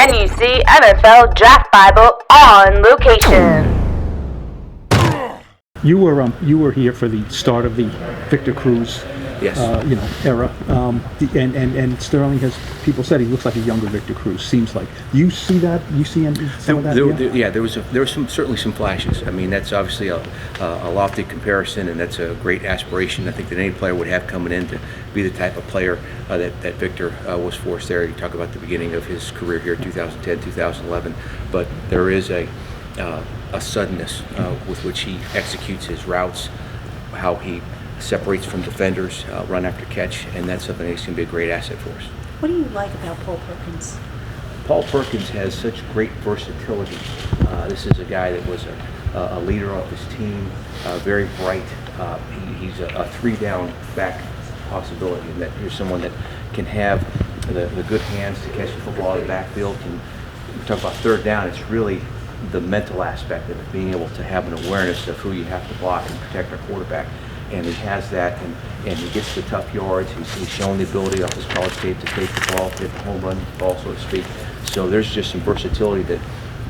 NUC NFL Draft Bible on location. You were here for the start of the Victor Cruz, yes, era, and Sterling has. People said he looks like a younger Victor Cruz. Seems like. You see that? You see some of that? There was certainly some flashes. I mean, that's obviously a lofty comparison, and that's a great aspiration. I think that any player would have coming in to be the type of player that Victor was for us there. You talk about the beginning of his career here, 2010, 2011, but there is a suddenness with which he executes his routes, how he separates from defenders, run after catch, and that's something that's going to be a great asset for us. What do you like about Paul Perkins? Paul Perkins has such great versatility. This is a guy that was a leader of his team, very bright. He's a three-down back possibility, and that here's someone that can have the good hands to catch the football in the backfield. And we talk about third down, it's really the mental aspect of it, being able to have an awareness of who you have to block and protect our quarterback. And he has that, and he gets the tough yards. He's shown the ability off his college tape to take the ball, hit the home run ball, so to speak. So there's just some versatility that,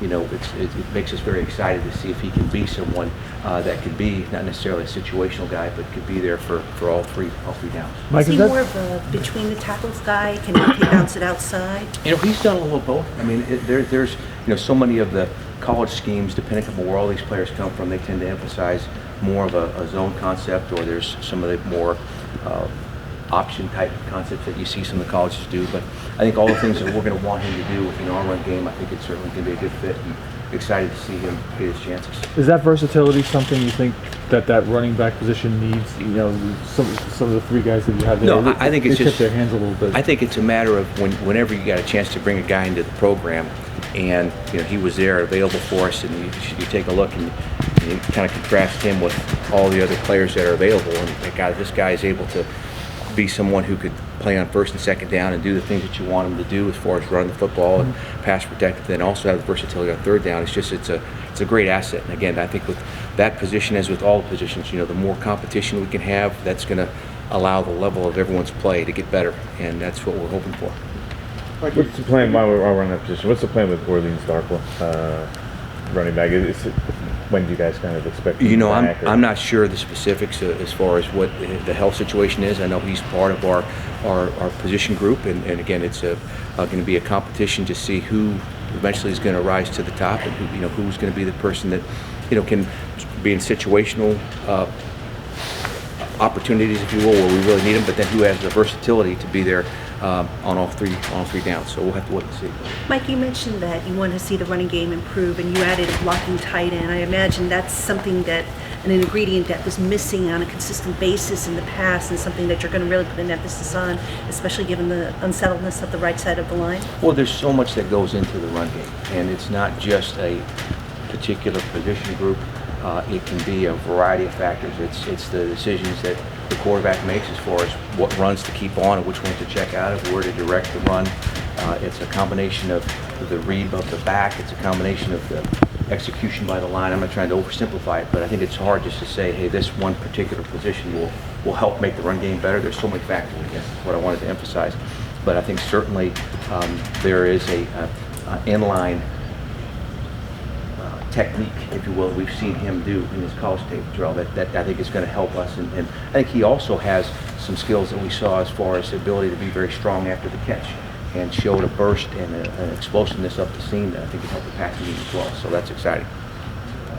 it makes us very excited to see if he can be someone that could be not necessarily a situational guy, but could be there for all three downs. Is he more of a between the tackles guy? Can he bounce it outside? He's done a little both. I mean, there's so many of the college schemes, depending on where all these players come from, they tend to emphasize more of a zone concept, or there's some of the more option type concepts that you see some of the colleges do. But I think all the things that we're going to want him to do within our run game, I think it's certainly going to be a good fit, and excited to see him get his chances. Is that versatility something you think that running back position needs? Some of the three guys that you have there. No, I think it's just their hands a little bit. I think it's a matter of whenever you got a chance to bring a guy into the program, and he was there available for us, and you take a look and you kind of contrast him with all the other players that are available, and this guy is able to be someone who could play on first and second down and do the things that you want him to do as far as running the football and pass protect, then also have the versatility on third down. It's a great asset. And again, I think with that position, as with all positions, the more competition we can have, that's going to allow the level of everyone's play to get better, and that's what we're hoping for. What's the plan while we're on that position? What's the plan with Orleans Darkwa, running back? When do you guys kind of expect him back? I'm not sure the specifics as far as what the health situation is. I know he's part of our position group, and again, it's going to be a competition to see who eventually is going to rise to the top, and who's going to be the person that can be in situational opportunities, if you will, where we really need them, but then who has the versatility to be there on all three downs. So we'll have to wait and see. Mike, you mentioned that you want to see the running game improve, and you added a blocking tight end. I imagine that's something an ingredient that was missing on a consistent basis in the past, and something that you're going to really put an emphasis on, especially given the unsettledness of the right side of the line. Well, there's so much that goes into the run game, and it's not just a particular position group. It can be a variety of factors. It's the decisions that the quarterback makes as far as what runs to keep on and which ones to check out of, where to direct the run. It's a combination of the read of the back. It's a combination of the execution by the line. I'm not trying to oversimplify it, but I think it's hard just to say, hey, this one particular position will help make the run game better. There's so many factors, I guess, is what I wanted to emphasize. But I think certainly there is a inline technique, if you will, we've seen him do in his college tape, Jerell, that I think is going to help us. And I think he also has some skills that we saw as far as the ability to be very strong after the catch and showed a burst and an explosiveness up the seam that I think can help the passing game as well. So that's exciting.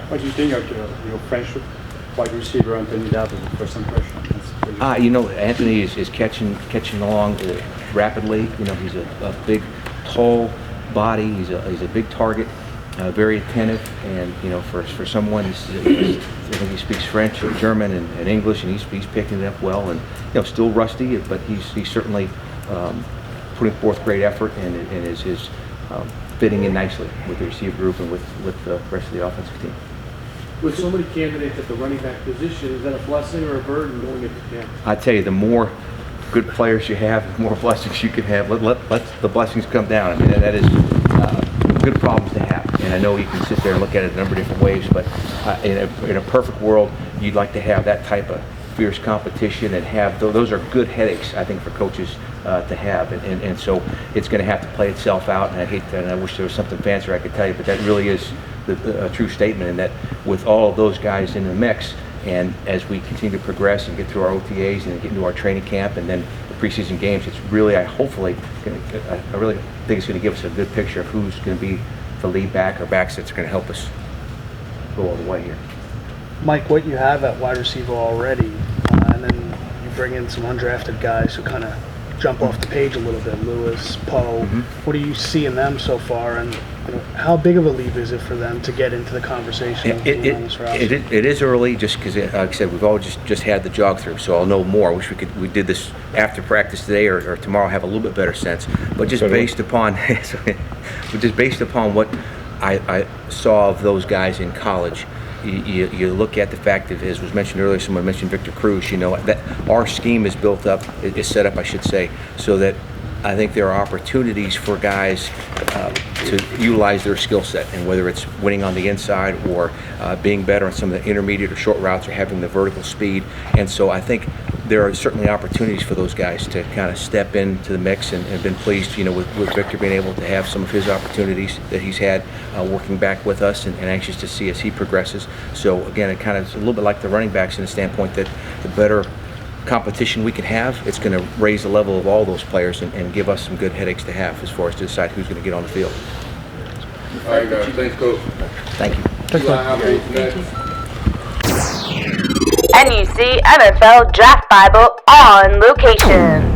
What do you think of your French wide receiver, Anthony Davis, first impression? Anthony is catching along rapidly. He's a big, tall body. He's a big target. Very attentive, and for someone, I think he speaks French and German and English, and he's picking it up well, and still rusty, but he's certainly putting forth great effort, and is fitting in nicely with the receiver group and with the rest of the offensive team. With so many candidates at the running back position, is that a blessing or a burden going into camp? I tell you, the more good players you have, the more blessings you can have. Let the blessings come down. I mean, that is good problems to have. And I know you can sit there and look at it a number of different ways, but in a perfect world, you'd like to have that type of fierce competition and have those are good headaches, I think, for coaches to have, and so it's going to have to play itself out. And I wish there was something fancier I could tell you, but that really is a true statement. And that with all of those guys in the mix, and as we continue to progress and get through our OTAs and get into our training camp and then the preseason games, it's really, I really think it's going to give us a good picture of who's going to be the lead back or backs that's going to help us go all the way here. Mike, what you have at wide receiver already, and then you bring in some undrafted guys who kind of jump off the page a little bit, Lewis, Poe. What do you see in them so far, and how big of a leap is it for them to get into the conversation? It is early, just because, like I said, we've all just had the jog through, so I'll know more. I wish we did this after practice today or tomorrow, have a little bit better sense. But just based upon what I saw of those guys in college, you look at the fact that, as was mentioned earlier, someone mentioned Victor Cruz, that our scheme is built up, is set up, I should say, so that I think there are opportunities for guys to utilize their skill set, and whether it's winning on the inside or being better on some of the intermediate or short routes or having the vertical speed. And so I think there are certainly opportunities for those guys to kind of step into the mix, and been pleased, with Victor being able to have some of his opportunities that he's had working back with us, and anxious to see as he progresses. So again, it kind of is a little bit like the running backs in the standpoint that the better competition we can have, it's going to raise the level of all those players and give us some good headaches to have as far as to decide who's going to get on the field. All right, guys. Thanks, Coach. Thank you. NUC NFL Draft Bible on location.